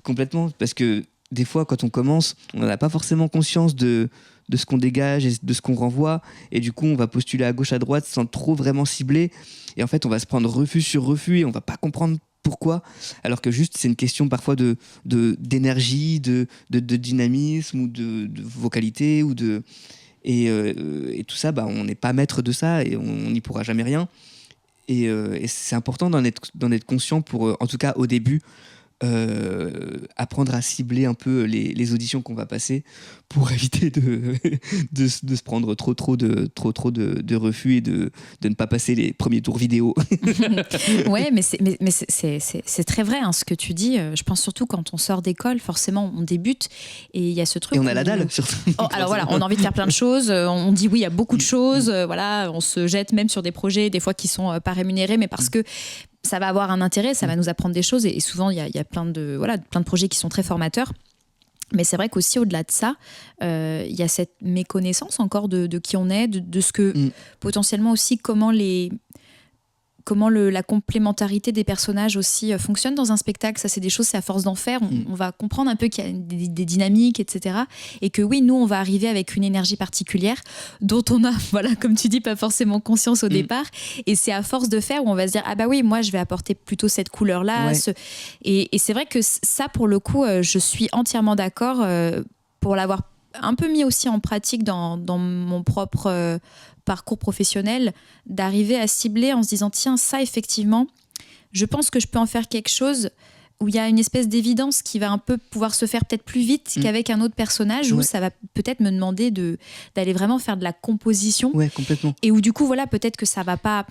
complètement. Parce que des fois, quand on commence, on n'a pas forcément conscience de ce qu'on dégage et de ce qu'on renvoie. Et du coup, on va postuler à gauche, à droite, sans trop vraiment cibler. Et en fait, on va se prendre refus sur refus et on va pas comprendre pourquoi. Alors que juste, c'est une question parfois d'énergie, de dynamisme, ou de vocalité, et tout ça, on n'est pas maître de ça, et on n'y pourra jamais rien. Et c'est important d'en être conscient pour, en tout cas au début, apprendre à cibler un peu les auditions qu'on va passer, pour éviter de se prendre trop de refus, et de ne pas passer les premiers tours vidéo. Ouais, mais c'est très vrai, ce que tu dis. Je pense surtout quand on sort d'école, forcément on débute, et il y a ce truc. Et on a la dalle, surtout. Alors voilà, on a envie de faire plein de choses, on dit oui à beaucoup de choses, voilà, on se jette même sur des projets des fois qui sont pas rémunérés, mais parce que ça va avoir un intérêt, ça va nous apprendre des choses, et souvent il y a plein de projets qui sont très formateurs. Mais c'est vrai qu'aussi au-delà de ça, il y a cette méconnaissance encore de qui on est, de ce que potentiellement aussi, comment la complémentarité des personnages aussi fonctionne dans un spectacle. Ça, c'est des choses, c'est à force d'en faire, on va comprendre un peu qu'il y a des dynamiques, etc. Et que oui, nous, on va arriver avec une énergie particulière dont on a, voilà, comme tu dis, pas forcément conscience au départ. Et c'est à force de faire où on va se dire, ah bah oui, moi, je vais apporter plutôt cette couleur-là. Ouais. Et c'est vrai que ça, pour le coup, je suis entièrement d'accord, pour l'avoir un peu mis aussi en pratique dans mon propre parcours professionnel, d'arriver à cibler en se disant, tiens, ça, effectivement, je pense que je peux en faire quelque chose où il y a une espèce d'évidence qui va un peu pouvoir se faire peut-être plus vite qu'avec un autre personnage, où ça va peut-être me demander d'aller vraiment faire de la composition. Ouais, complètement. Et où du coup, voilà, peut-être que ça va pas...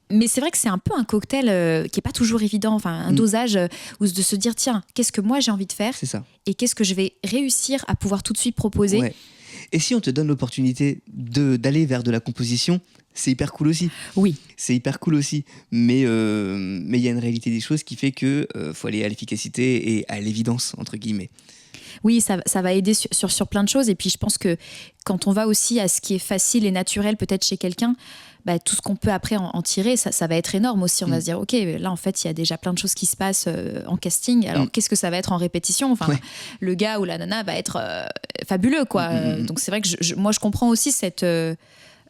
Mais c'est vrai que c'est un peu un cocktail qui est pas toujours évident, enfin un dosage où de se dire, tiens, qu'est-ce que moi j'ai envie de faire, c'est ça. Et qu'est-ce que je vais réussir à pouvoir tout de suite proposer. Ouais. Et si on te donne l'opportunité d'aller vers de la composition, c'est hyper cool aussi. Oui. C'est hyper cool aussi. Mais il y a une réalité des choses qui fait que faut aller à l'efficacité et à l'évidence, entre guillemets. Oui, ça va aider sur plein de choses. Et puis, je pense que quand on va aussi à ce qui est facile et naturel, peut-être chez quelqu'un, tout ce qu'on peut après en tirer, ça va être énorme aussi. On va se dire, OK, là, en fait, il y a déjà plein de choses qui se passent en casting. Alors, qu'est-ce que ça va être en répétition ? Enfin, le gars ou la nana va être fabuleux, quoi. Donc, c'est vrai que moi, je comprends aussi cette...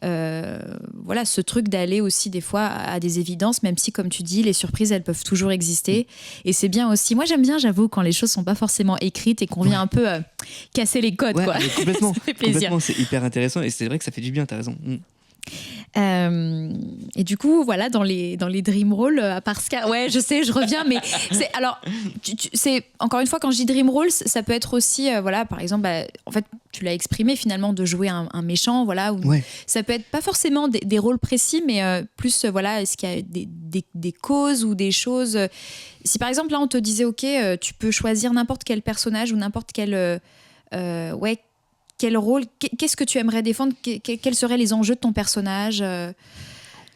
ce truc d'aller aussi des fois à des évidences, même si comme tu dis les surprises elles peuvent toujours exister, et c'est bien aussi. Moi j'aime bien, j'avoue, quand les choses sont pas forcément écrites et qu'on vient un peu casser les codes, quoi. Complètement. Ça fait plaisir. Complètement, c'est hyper intéressant et c'est vrai que ça fait du bien, t'as raison. Et du coup, voilà, dans les dream roll, à part Scar, ouais, je sais, je reviens, mais c'est encore une fois, quand je dis dream roll, ça peut être aussi, par exemple, en fait, tu l'as exprimé finalement, de jouer un méchant, voilà, ou ça peut être pas forcément des rôles précis, mais plus, est-ce qu'il y a des causes ou des choses. Si par exemple là, on te disait, ok, tu peux choisir n'importe quel personnage ou n'importe quel, quel rôle, qu'est-ce que tu aimerais défendre, quels seraient les enjeux de ton personnage?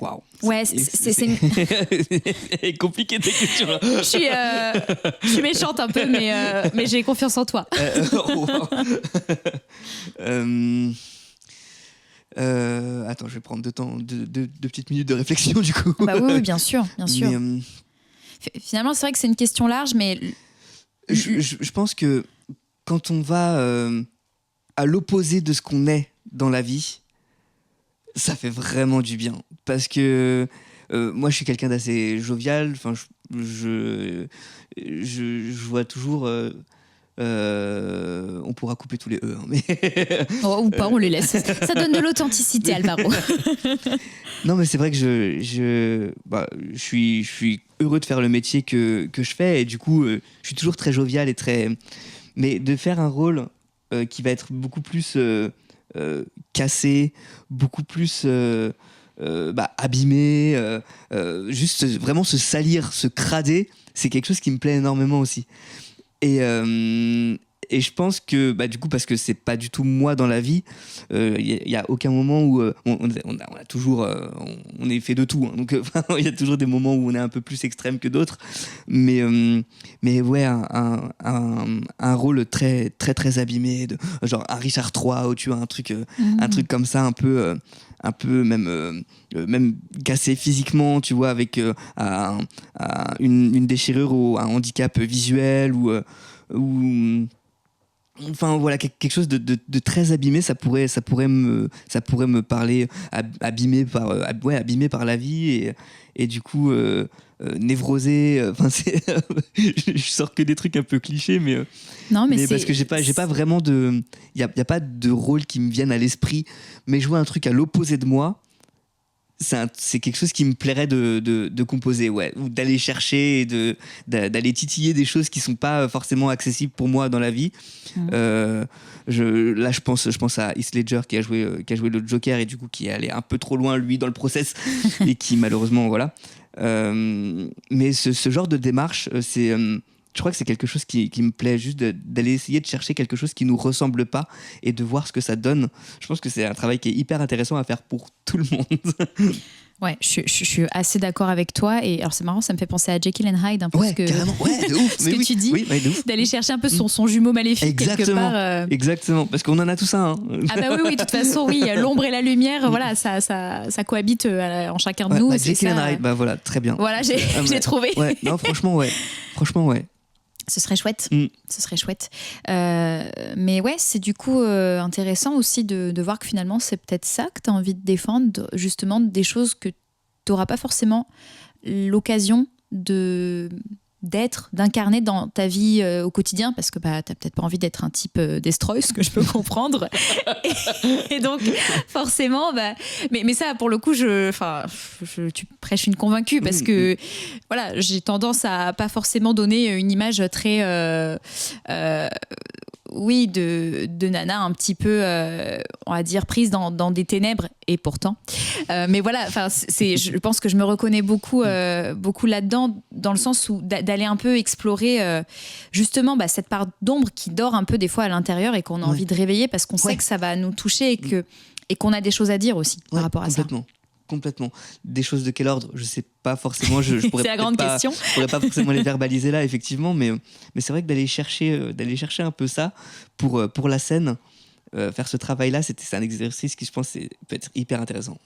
Waouh. Ouais, c'est compliqué tes questions là. Je suis méchante un peu, mais j'ai confiance en toi. Attends, je vais prendre deux petites minutes de réflexion du coup. Bah oui, bien sûr, bien sûr. Mais, finalement, c'est vrai que c'est une question large, mais je pense que quand on va à l'opposé de ce qu'on est dans la vie, ça fait vraiment du bien. Parce que moi, je suis quelqu'un d'assez jovial. Enfin, je vois toujours... on pourra couper tous les E. Hein, mais ou pas, on les laisse. Ça donne de l'authenticité, Alvaro. Non, mais c'est vrai que je suis heureux de faire le métier que je fais. Et du coup, je suis toujours très jovial et très... Mais de faire un rôle qui va être beaucoup plus cassé, beaucoup plus abîmé, juste vraiment se salir, se crader, c'est quelque chose qui me plaît énormément aussi. Et je pense que, du coup, parce que c'est pas du tout moi dans la vie, il y a aucun moment où on a toujours, on est fait de tout. Hein, donc, il y a toujours des moments où on est un peu plus extrême que d'autres. Mais ouais, un rôle très, très, très abîmé, genre un Richard III, où tu as un truc comme ça, un peu même cassé physiquement, tu vois, avec une déchirure ou un handicap visuel ou enfin voilà, quelque chose de très abîmé. Ça pourrait me parler, abîmé par la vie et du coup névrosé. Enfin je sors que des trucs un peu clichés, mais parce que j'ai pas vraiment il y a pas de rôle qui me vienne à l'esprit, mais jouer un truc à l'opposé de moi, c'est quelque chose qui me plairait de composer, ou d'aller chercher et d'aller titiller des choses qui sont pas forcément accessibles pour moi dans la vie. Je pense à Heath Ledger qui a joué le Joker et du coup qui est allé un peu trop loin lui dans le process et qui malheureusement voilà. Mais ce genre de démarche, je crois que c'est quelque chose qui me plaît, juste d'aller essayer de chercher quelque chose qui nous ressemble pas et de voir ce que ça donne. Je pense que c'est un travail qui est hyper intéressant à faire pour tout le monde. Ouais, je suis assez d'accord avec toi. Et alors c'est marrant, ça me fait penser à Jekyll and Hyde un peu, carrément, de ouf. ce que tu dis, d'aller chercher un peu son jumeau maléfique quelque part. Exactement, parce qu'on en a tout ça. Hein. Ah bah oui, de toute façon, oui, l'ombre et la lumière, voilà, ça cohabite en chacun de nous. Jekyll and Hyde, voilà, très bien. Voilà, j'ai trouvé. Ouais, non, franchement, ouais. Ce serait chouette. Ce serait chouette. Mais ouais, c'est du coup intéressant aussi de voir que finalement, c'est peut-être ça que tu as envie de défendre, justement, des choses que tu n'auras pas forcément l'occasion d'incarner dans ta vie au quotidien, parce que t'as peut-être pas envie d'être un type destroy, ce que je peux comprendre. et donc forcément mais ça pour le coup tu prêches une convaincue, parce que voilà, j'ai tendance à pas forcément donner une image très oui, de nana un petit peu, on va dire, prise dans des ténèbres, et pourtant. Mais voilà, je pense que je me reconnais beaucoup là-dedans, dans le sens où d'aller un peu explorer justement cette part d'ombre qui dort un peu des fois à l'intérieur et qu'on a envie de réveiller parce qu'on sait que ça va nous toucher et qu'on a des choses à dire aussi par rapport à ça. Complètement. Des choses de quel ordre ? Je sais pas forcément. Je pourrais c'est la grande question. Je pourrais pas forcément les verbaliser là, effectivement, mais c'est vrai que d'aller chercher un peu ça pour la scène, faire ce travail-là, c'est un exercice qui, je pense, peut être hyper intéressant.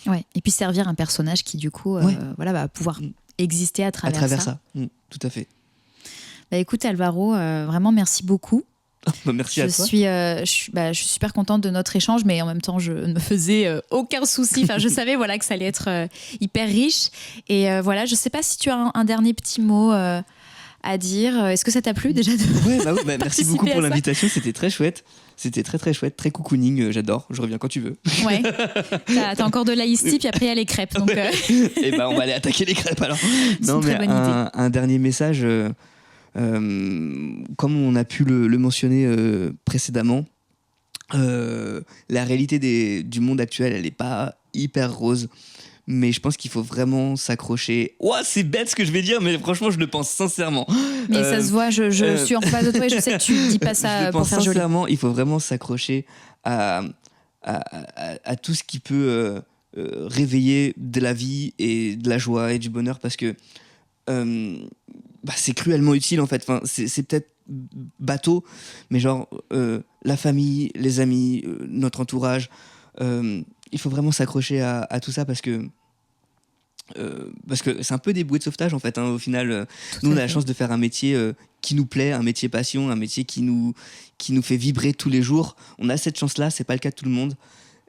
Ouais. Et puis servir un personnage qui, du coup, va pouvoir exister à travers ça. Tout à fait. Écoute, Alvaro, vraiment merci beaucoup. Merci à toi. Je suis super contente de notre échange, mais en même temps, je ne me faisais aucun souci. Je savais que ça allait être hyper riche. Et je ne sais pas si tu as un dernier petit mot à dire. Est-ce que ça t'a plu déjà merci beaucoup pour l'invitation. C'était très chouette. C'était très très chouette, très cocooning. J'adore. Je reviens quand tu veux. Ouais. T'as encore de l'ice tea, puis après il y a les crêpes. Donc, Et on va aller attaquer les crêpes alors. Non, mais un dernier message. Comme on a pu le mentionner précédemment, la réalité du monde actuel, elle n'est pas hyper rose, mais je pense qu'il faut vraiment s'accrocher. C'est bête ce que je vais dire, mais franchement je le pense sincèrement. Mais ça se voit, je suis en face de toi et je sais que tu dis pas ça pour faire joli. Sincèrement, il faut vraiment s'accrocher à tout ce qui peut réveiller de la vie et de la joie et du bonheur, parce que c'est cruellement utile en fait. C'est peut-être bateau, mais la famille, les amis, notre entourage, il faut vraiment s'accrocher à tout ça parce que c'est un peu des bouées de sauvetage en fait, au final. Nous on a la chance de faire un métier qui nous plaît, un métier passion, un métier qui nous fait vibrer tous les jours. On a cette chance là, c'est pas le cas de tout le monde.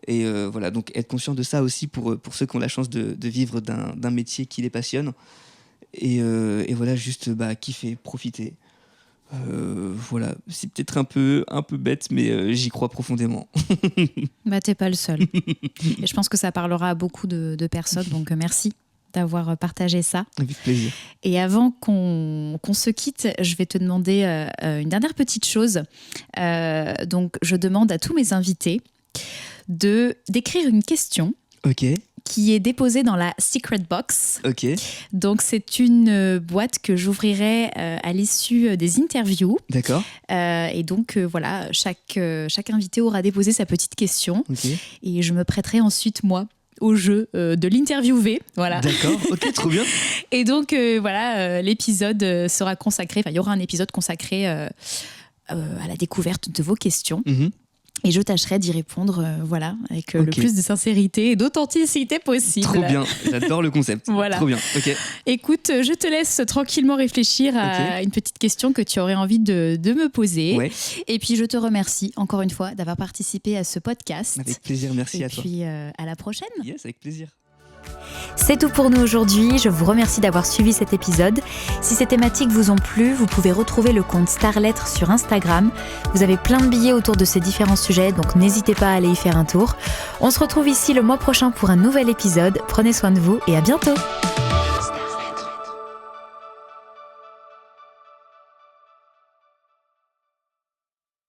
Et donc être conscient de ça aussi pour ceux qui ont la chance de vivre d'un métier qui les passionne. Et juste kiffer, profiter. C'est peut-être un peu bête, mais j'y crois profondément. T'es pas le seul. Et je pense que ça parlera à beaucoup de personnes, donc merci d'avoir partagé ça. Avec plaisir. Et avant qu'on se quitte, je vais te demander une dernière petite chose. Donc je demande à tous mes invités d'écrire une question. Ok. Qui est déposée dans la Secret Box. Ok. Donc, c'est une boîte que j'ouvrirai à l'issue des interviews. D'accord. Et donc, chaque invité aura déposé sa petite question. Okay. Et je me prêterai ensuite, moi, au jeu de l'interviewer. Voilà. D'accord, ok, trop bien. Et donc, l'épisode sera consacré, il y aura un épisode consacré à la découverte de vos questions. Mm-hmm. Et je tâcherai d'y répondre avec le plus de sincérité et d'authenticité possible. Trop bien, j'adore le concept. Voilà. Trop bien, ok. Écoute, je te laisse tranquillement réfléchir à une petite question que tu aurais envie de me poser. Ouais. Et puis je te remercie encore une fois d'avoir participé à ce podcast. Avec plaisir, merci à toi. Et puis à la prochaine. Yes, avec plaisir. C'est tout pour nous aujourd'hui, je vous remercie d'avoir suivi cet épisode. Si ces thématiques vous ont plu, vous pouvez retrouver le compte Starlettre sur Instagram. Vous avez plein de billets autour de ces différents sujets, donc n'hésitez pas à aller y faire un tour. On se retrouve ici le mois prochain pour un nouvel épisode. Prenez soin de vous et à bientôt.